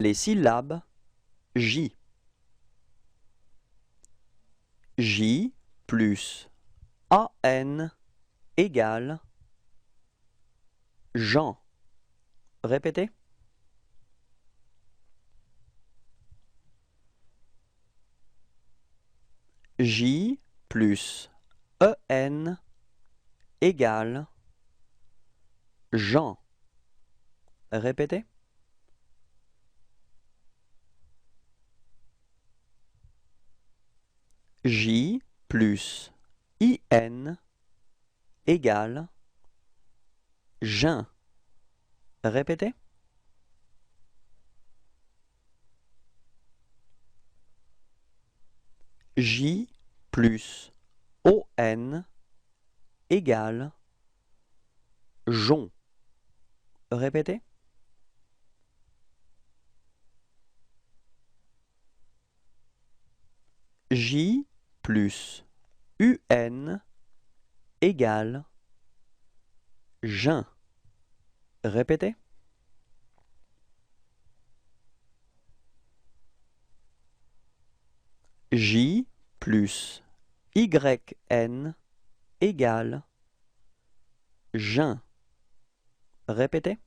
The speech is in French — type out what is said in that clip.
Les syllabes J. J plus AN égale Jean. Répétez. J plus EN égale Jean. Répétez. J plus IN égale Jean. Répétez. J plus ON égale Jon. Répétez. J plus UN égale Jean. Répétez. J plus YN égale Jean. Répétez.